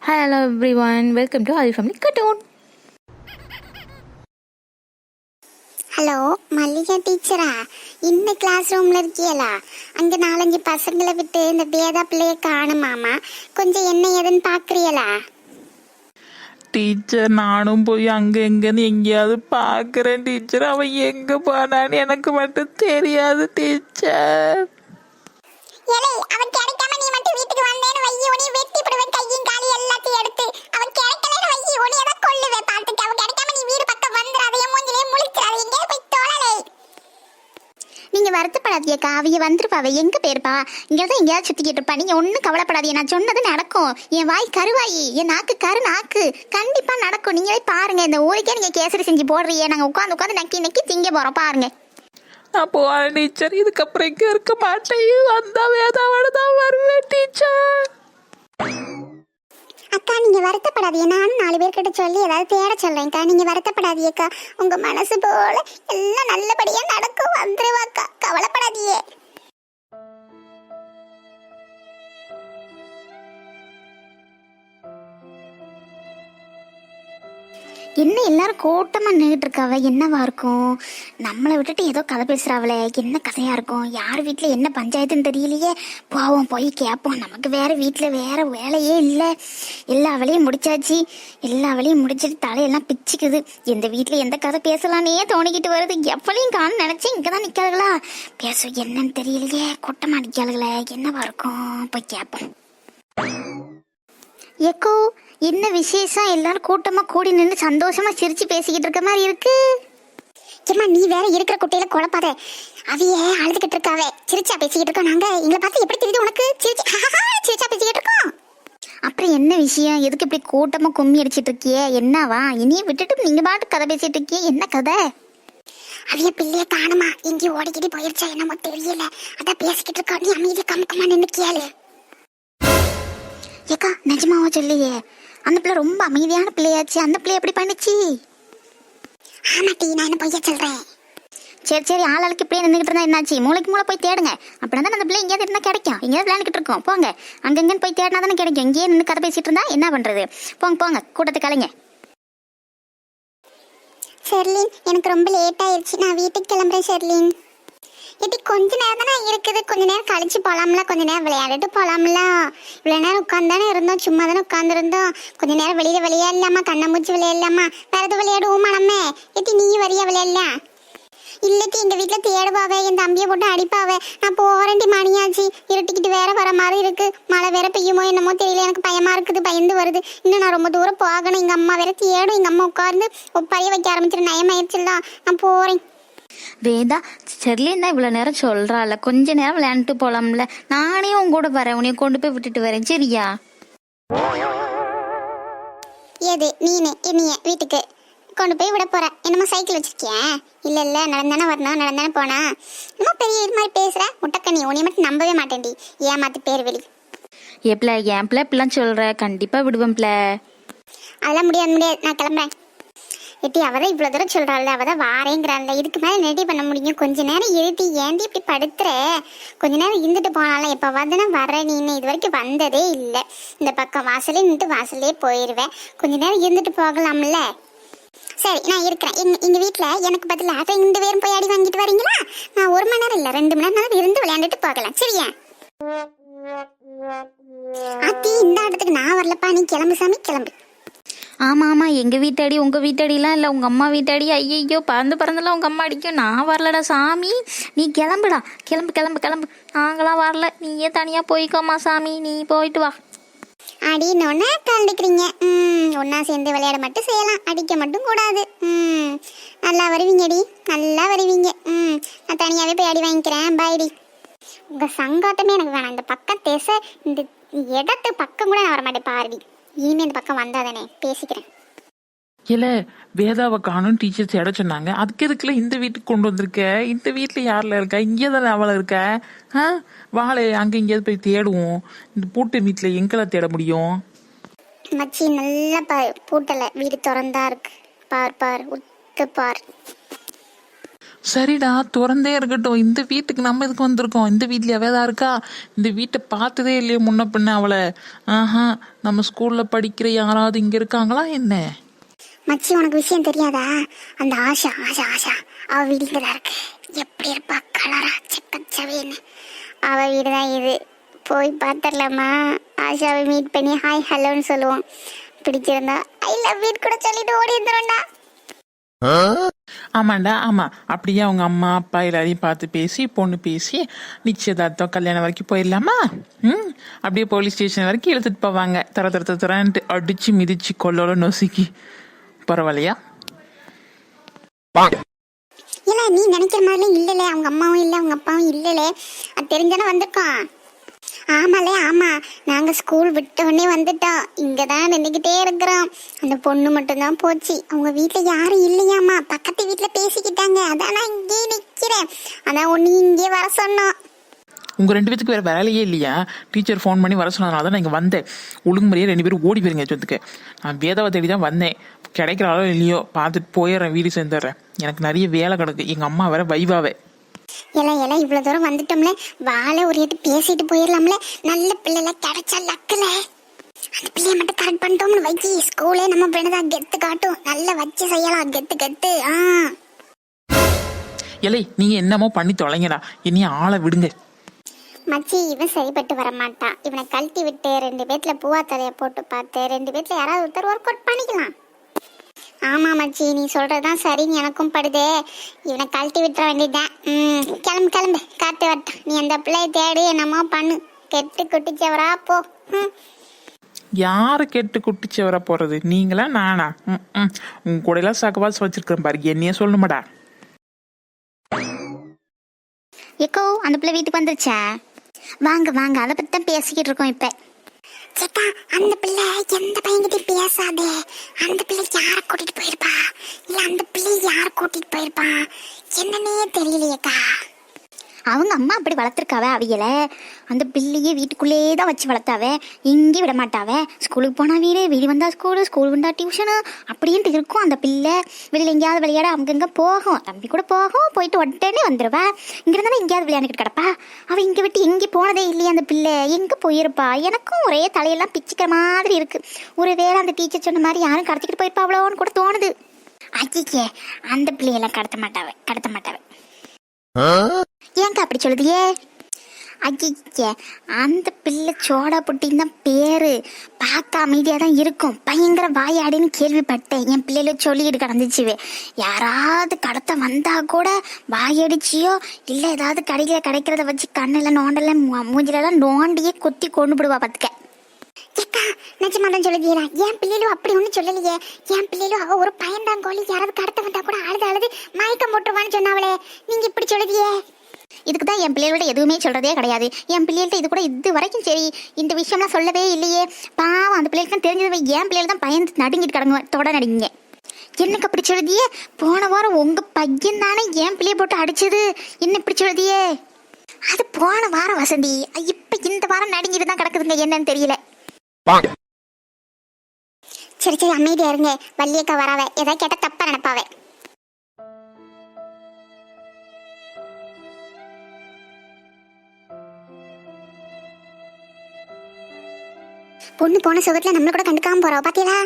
Hello everyone, welcome to Adi Family Cartoon. Hello Mallika டீச்சரா, இந்த class ரூம்ல இருக்கியலா? அங்க 4-5 பசங்களை விட்டு இந்த வேதா பிள்ளைய காணுமாமா, கொஞ்சம் என்ன ஏதுன்னு பாக்குறியலா? டீச்சர், நானும் போய் அங்க எங்கன்னு எங்கேயாவது பாக்குறேன் டீச்சர். அவன் எங்க போனான்னு எனக்கு மட்டும் தெரியாது டீச்சர். அவன் கிடைக்காம நீ மட்டும் வீட்டுக்கு வந்தேன்னு வையி, உன்னை வெட்டி போடுவேன், கையும் காலி எல்லாத்தையும் எடுத்து. அவன் கிடைக்கலன்னு வையி, உன்னை தான் கொல்லுவேன் பாத்துக்க. அவன் கிடைக்காம நீ வீடு பக்கம் வந்துடாத, என் மூஞ்சிலே முழிச்சிடாத, எங்கேயே போய் தோழலே. நீங்க வருத்தப்படாதீக்கா, அவைய வந்துருப்பாவ, எங்க போயிருப்பா? இங்கதான் எங்கேயாவது சுத்திக்கிட்டு இருப்பா. நீங்க ஒன்னும் கவலைப்படாதீங்க, நான் சொன்னது நடக்கும். என் வாய் கருவாயி, என் நாக்கு கரு நாக்கு, கண்டிப்பா நடக்கும். நீங்களே பாருங்க, இந்த ஊருக்கே நீங்க கேசரி செஞ்சு போடுறீங்க, நாங்க உட்காந்து உட்காந்து நக்கி நக்கி திங்க போறோம் பாருங்க. அப்போ டீச்சர், இதுக்கப்புறம் இங்க இருக்க மாட்டேன். அந்த வேதாவோட தான் வருவேன் டீச்சர். அக்கா, நீங்க வருத்தப்படாதீங்க, நானும் 4 பேர்கிட்ட சொல்லி ஏதாவது தேட சொல்றேன்க்கா. நீங்க வருத்தப்படாதீக்கா, உங்க மனசு போல எல்லாம் நல்லபடியா நடக்கும். வந்துருவாக்கா, கவலைப்படாதீங்க. என்ன எல்லாரும் கூட்டமா நின்றுட்டு இருக்காவ? என்னவா இருக்கும்? நம்மளை விட்டுட்டு ஏதோ கதை பேசுறாவளே, என்ன கதையா இருக்கும்? யார் வீட்டுல என்ன பஞ்சாயத்துன்னு தெரியலையே. போவோம், போய் கேட்போம். நமக்கு வேற வீட்டுல வேற வேலையே இல்லை. எல்லா வேலையும் முடிச்சாச்சு. எல்லா வேலையும் முடிச்சிட்டு தலையெல்லாம் பிச்சுக்குது. எந்த வீட்டுல எந்த கதை பேசலான்னே தோணிக்கிட்டு வருது. எப்பளையும் காணும் நினைச்சேன், இங்கதான் நிக்காதுங்களா? பேச என்னன்னு தெரியலையே, கூட்டமா நிக்காதுங்களே, என்னவா இருக்கும்? போய் கேட்போம். ஏக்கோ, என்ன விசேஷம்? எல்லாரும் கூட்டமா கூடி நின்று சந்தோஷமா சிரிச்சு பேசிக்கிட்டு இருக்க மாதிரி இருக்கு. ஏம்மா, நீ வேற இருக்கிற குட்டையில குழப்பாத. அவைய அழுதுகிட்டு இருக்காவே, சிரிச்சா பேசிக்கிட்டு இருக்கோம். நாங்க எங்களை பார்த்து எப்படி தெரியுது உனக்கு? சிரிச்சா பேசிக்கிட்டு இருக்கோம். அப்புறம் என்ன விஷயம்? எதுக்கு இப்படி கூட்டமா கும்மி அடிச்சிட்டு இருக்கியே? என்னவா? இனியும் விட்டுட்டு நீங்க பாட்டு கதை பேசிட்டு இருக்கியே, என்ன கதை? அவைய பிள்ளைய காணுமா, எங்கேயும் ஓடிக்கிட்டு போயிருச்சா என்னமோ தெரியல. அதான் பேசிக்கிட்டு இருக்கோம். நீ அமைதியை கமுக்கமா நின்று கேளு. ஏக்கா, நிஜமாவா சொல்லியே? அந்த பிள்ளை ரொம்ப அமைதியான பிள்ளையாச்சு. அந்த பிள்ளை எப்படி பண்ணிச்சு? ஆமாட்டி, நான் என்ன பொய்யா சொல்றேன்? சரி சரி, ஆளுக்கு இப்படியே நின்றுகிட்டு இருந்தா என்னாச்சு? மூளைக்கு மூளை போய் தேடுங்க. அப்படின்னா அந்த பிள்ளை எங்கேயாவது இருந்தா கிடைக்கும். எங்கேயாவது விளையாண்டுக்கிட்டு இருக்கோம், போங்க. அங்கங்கன்னு போய் தேடினா தானே கிடைக்கும். இங்கேயே நின்று கதை பேசிட்டு இருந்தா என்ன பண்றது? போங்க போங்க, கூட்டத்தை கலைங்க. ஷெர்லின், எனக்கு ரொம்ப லேட் ஆயிடுச்சு, நான் வீட்டுக்கு கிளம்புறேன். ஷெர்லின், இது கொஞ்ச நேரம் தானே இருக்குது, கொஞ்ச நேரம் கழிச்சு போலாம்ல, கொஞ்ச நேரம் விளையாடிட்டு போலாம்ல. இவ்வளவு நேரம் உட்காந்தானே இருந்தோம், சும்மா தானே உட்காந்துருந்தோம். கொஞ்ச நேரம் வெளியில விளையாடலாமா, கண்ணாமூச்சி விளையாடலாமா, வேற எதுவும் விளையாடுவோமா நம்ம? ஏட்டி, நீ வரியா விளையாடலாம்? இல்லட்டி, எங்க வீட்டுல தேடுவாவே, என் தம்பியை போட்டு அடிப்பாவே. நான் போறேன்டி, மணியாச்சு, இருட்டிக்கிட்டு வேற வர மாதிரி இருக்கு. மழை வேற பெய்யுமோ என்னமோ தெரியல, எனக்கு பயமா இருக்குது, பயந்து வருது. இன்னும் நான் ரொம்ப தூரம் போகணும். எங்க அம்மா வேற தேடும். எங்க அம்மா உட்கார்ந்து ஒப்பறைய வைக்க ஆரம்பிச்சிட்டு நயமாயிடுச்சுல, நான் போறேன். வேதா, ஷெர்லின் தான் இவ்வளோ நேரம் சொல்கிறாள், கொஞ்ச நேரம் விளையாண்டுட்டு போகலாம்ல. நானே உன் கூட வரேன், உன்னைய கொண்டு போய் விட்டுட்டு வரேன், சரியா? ஏது நீனு என்னைய வீட்டுக்கு கொண்டு போய் விட போற? என்னமோ சைக்கிள் வச்சிருக்கியா? இல்ல இல்ல, நடந்தானே வரணும், நடந்தானே போனா. என்னமோ பெரிய இது மாதிரி பேசுற முட்டக்கண்ணி. உன்னைய மட்டும் நம்பவே மாட்டேன்டி, ஏமாத்து பேர் வெளி. ஏப்ல, என் பிள்ளை இப்படிலாம் சொல்கிற, கண்டிப்பாக விடுவேன்ப்ல. அதெல்லாம் முடியாது முடியாது, நான் கிளம்புறேன். எட்டி, அவதான் இவ்வளோ தூரம் சொல்கிறாள், அவதான் வாரேங்கிறாள். இதுக்கு மேலே நெடி பண்ண முடியும்? கொஞ்ச நேரம் இருட்டி, ஏன்டி இப்படி படுத்துற? கொஞ்ச நேரம் இருந்துட்டு போனாலும். எப்போ வந்துன்னா வர? நீ இது வரைக்கும் வந்ததே இல்லை. இந்த பக்கம் வாசலே நின்று வாசல்லே போயிடுவேன். கொஞ்ச நேரம் இருந்துட்டு போகலாம்ல. சரி, நான் இருக்கிறேன். எங்கள் வீட்டில் எனக்கு பதிலாக 2 பேரும் போய் அடி வாங்கிட்டு வரீங்களா? நான் 1 மணி நேரம் இல்லை, 2 மணி நேரம் இருந்து விளையாண்டுட்டு போகலாம், சரியா? அத்தி, இந்த இடத்துக்கு நான் வரலப்பா, நீ கிளம்பு சாமி, கிளம்பு. ஆமாம் ஆமாம், எங்கள் வீட்டடி உங்கள் வீட்டடிலாம் இல்லை, உங்கள் அம்மா வீட்டடி. ஐயோ, பறந்துலாம் உங்கள் அம்மா அடிக்கும். நான் வரலடா சாமி, நீ கிளம்புடா, கிளம்பு கிளம்பு கிளம்பு. நாங்களாம் வரல, நீயே தனியாக போய்க்கோமா சாமி, நீ போயிட்டு வா. அடின்னு ஒன்று கலந்துக்கிறீங்க. ஒன்றா சேர்ந்து விளையாட மட்டும் செய்யலாம், அடிக்க மட்டும் கூடாது. நல்லா வருவீங்கடி, நல்லா வருவீங்க. நான் தனியாகவே போய் அடி வாங்கிக்கிறேன், பாய்டி. உங்கள் சங்காட்டமே எனக்கு வேணாம். இந்த பக்கம் தேச, இந்த இடத்து பக்கம் கூட நான் வரமாட்டேன் பாருடி. இனிமே இந்த பக்கம் வந்தாதானே பேசிக்கிறேன். இல்ல, வேதாவை காணும் டீச்சர் தேட சொன்னாங்க. அதுக்கு எதுக்குல இந்த வீட்டுக்கு கொண்டு வந்திருக்க? இந்த வீட்டுல யாரில் இருக்கா? இங்கே தானே அவளை இருக்க. வாழை அங்க எங்கேயாவது போய் தேடுவோம். இந்த பூட்டு வீட்டுல எங்கெல்லாம் தேட முடியும்? மச்சி, நல்லா பாரு, பூட்டலை, வீடு திறந்தா இருக்கு. பார் பார், உத்து பார். சரிடா, திறந்தே இருக்கட்டும். இந்த வீட்டுக்கு நம்ம இதுக்கு வந்திருக்கோம். இந்த வீட்ல வேதா இருக்கா? இந்த வீட்டை பார்த்ததே இல்லையே முன்ன பின்ன அவளை. ஆஹா, நம்ம ஸ்கூல்ல படிக்கிற யாராவது இங்க இருக்காங்களா என்ன? மச்சி உனக்கு விஷயம் தெரியாதா? அந்த ஆஷா ஆஷா ஆஷா அவ வீடு தான் இருக்கு. எப்படி இருப்பா, கலரா செக்கச்சவேன்னு. அவ வீடு தான் இது. போய் பார்த்துடலாமா? ஆஷாவை மீட் பண்ணி ஹாய் ஹலோன்னு சொல்லுவோம். பிடிச்சிருந்தா ஐ லவ் யூ கூட சொல்லிட்டு ஓடி இருந்துரும்டா. ஆமாண்டா, ஆமா. அப்படியே அவங்க அம்மா அப்பா எல்லாரையும் பார்த்து பேசி பொண்ணு பேசி நிச்சயதார்த்தம் கல்யாணம் வரைக்கும் போயிடலாமா? அப்படியே போலீஸ் ஸ்டேஷன் வரைக்கும் இழுத்துட்டு போவாங்க. தரன்ட்டு அடிச்சு மிதிச்சு கொல்லோட நொசுக்கி. பரவாயில்லையா? இல்ல நீ நினைக்கிற மாதிரிலாம் இல்லல. அவங்க அம்மாவும் இல்லை அவங்க அப்பாவும் இல்லல. அது தெரிஞ்சானே வந்திருக்கோம். ஆமாலே ஆமா, நாங்க ஸ்கூல் விட்ட உடனே வந்துட்டோம். இங்கதான் நின்றுகிட்டே இருக்கிறோம். அந்த பொண்ணு மட்டும்தான் போச்சு. அவங்க வீட்டுல யாரும் இல்லையாமா, பக்கத்து வீட்டுல பேசிக்கிட்டாங்க. அதான் நான் இங்கே நிக்கிறேன். அதான் ஒண்ணு இங்கே வர சொன்னோம். உங்க 2 பேத்துக்கு வேற வேலையே இல்லையா? டீச்சர் ஃபோன் பண்ணி வர சொன்னதுனால தான் நான் இங்கே வந்தேன். ஒழுங்கு முறையே 2 பேரும் ஓடி போயிருங்க சொத்துக்கு. நான் வேதாவை தேடி தான் வந்தேன். கிடைக்கிற அளவு இல்லையோ பார்த்துட்டு போயிடுறேன், வீடு சேர்ந்துடுறேன். எனக்கு நிறைய வேலை கிடக்கு. எங்க அம்மா வேற வைவாவே. எல்லாம் இவ்வளவு தூரம் வந்துட்டோம்ல, வாழை ஒரு எட்டு பேசிட்டு போயிடலாம்ல. நல்ல பிள்ளைல கிடைச்சா லக்குல அந்த பிள்ளைய மட்டும் கரெக்ட் பண்ணிட்டோம்னு வைக்கி, ஸ்கூலே நம்ம வேணதான் கெத்து காட்டும். நல்லா வச்சு செய்யலாம் கெத்து கெத்து. எலை, நீங்க என்னமோ பண்ணி தொலைங்கடா, என்னைய ஆளை விடுங்க. மச்சி இவன் சரிப்பட்டு வர மாட்டான். இவனை கழட்டி விட்டு 2 பேத்துல பூவா தலைய போட்டு பார்த்து 2 பேத்துல யாராவது ஒருத்தர் ஒர்க் அவுட் பண்ணிக்கலாம். ஆமா மச்சி, நீ சொல்றதுதான் சரின்னு எனக்கும் படுதே. இவனை கழட்டி விட்டுற வேண்டியதுதான். கிளம்பு கிளம்பு, காட்டு வட்டம். நீ அந்த பிள்ளைய தேடி என்னமோ பண்ணு. கெட்டு குட்டிச்சவரா போ. யாரு கெட்டு குட்டிச்சவரா போறது? நீங்களா நானா? உங்க கூட எல்லாம் சகவாஸ் வச்சிருக்கிறேன் பாரு, என்னைய சொல்லணுமாடா? எக்கோ, அந்த பிள்ளை வீட்டுக்கு வந்துருச்சா? வாங்க வாங்க, அதை பத்தி தான் பேசிக்கிட்டு இருக்கோம் இப்ப. சேட்டா, அந்த பிள்ளை எந்த பையன்கிட்டயும் பேசாதே. அந்த பிள்ளை யார கூட்டிட்டு போயிருப்பா, இல்ல அந்த பிள்ளை யார கூட்டிட்டு போயிருப்பா என்னன்னே தெரியலையேக்கா. அவங்க அம்மா அப்படி வளர்த்துருக்காவ அவியலை. அந்த பிள்ளையே வீட்டுக்குள்ளேயே தான் வச்சு வளர்த்தாவ. எங்கேயும் விட மாட்டாவ. ஸ்கூலுக்கு போனா வீடு, வீடு வந்தா ஸ்கூலு, ஸ்கூல் வந்தா டியூஷனு அப்படின்ட்டு இருக்கும். அந்த பிள்ளை வெளியில் எங்கேயாவது விளையாட அங்கங்கே போகும். தம்பி கூட போகும், போயிட்டு உடனே வந்துடுவா. இங்கே இருந்தாலும் எங்கேயாவது விளையாண்டுக்கிட்டு கிடப்பா. அவள் இங்கே விட்டு எங்கே போனதே இல்லையா அந்த பிள்ளை? எங்கே போயிருப்பா? எனக்கும் ஒரே தலையெல்லாம் பிச்சுக்கிற மாதிரி இருக்கு. ஒருவேளை அந்த டீச்சர் சொன்ன மாதிரி யாரும் கடத்திக்கிட்டு போயிருப்பா அவ்வளோன்னு கூட தோணுது. அஜிக்கே, அந்த பிள்ளையெல்லாம் கடத்த மாட்டாவ. ஏங்க அப்படி சொல்லுதியே? அஜிக்கே, அந்த பிள்ளை சோடா புட்டின்னு தான் பேரு. பார்க்க அமைதியாக தான் இருக்கும். பயங்கர வாயாடின்னு கேள்விப்பட்டேன். என் பிள்ளைல சொல்லிக்கிட்டு கிடந்துச்சுவே. யாராவது கடத்த வந்தா கூட வாயடிச்சியோ இல்லை ஏதாவது கடையில் கிடைக்கிறத வச்சு கண்ணில் நோண்டல மூஞ்சிலெல்லாம் நோண்டியே கொத்தி கொண்டு விடுவா பார்த்துக்க. ஏக்கா, நிஜமாதான் சொல்லுதீரா? என் பிள்ளைலும் அப்படி ஒன்றும் சொல்லலையே. என் பிள்ளைலும் அவ ஒரு பயந்தாங்கோலி, யாராவது கடத்த வந்தா கூட அழுது மயக்கம் போட்டுருவான்னு சொன்னாவளே. நீங்க இப்படி சொல்லுதியே? இதுக்கு தான் என் பிள்ளைகளோட எதுவுமே சொல்கிறதே கிடையாது. என் பிள்ளைகள்ட்ட இது கூட இது வரைக்கும் சரி இந்த விஷயம்லாம் சொல்லவே இல்லையே. பாவம், அந்த பிள்ளைகளுக்கு தெரிஞ்சது. என் பிள்ளைகள் தான் பயந்து நடுங்கிட்டு கிடங்க, தொட நடுங்க. எனக்கு அப்படி சொல்லுதியே? போன வாரம் உங்கள் பையன் தானே என் பிள்ளையை போட்டு அடிச்சது. என்ன இப்படி சொல்லுதியே? அது போன வாரம் வசந்தி. இப்போ இந்த வாரம் நடுங்கிட்டு தான் கிடக்குதுங்க. என்னன்னு தெரியல. சரி அமைதியா இருங்க. வள்ளியக்கா வராவ, ஏதாவது கேட்ட தப்பா நினைப்பாவே. பொண்ணு போன சுகத்துல நம்மள கூட கண்டுக்காம போறோம் பாத்தீங்களா?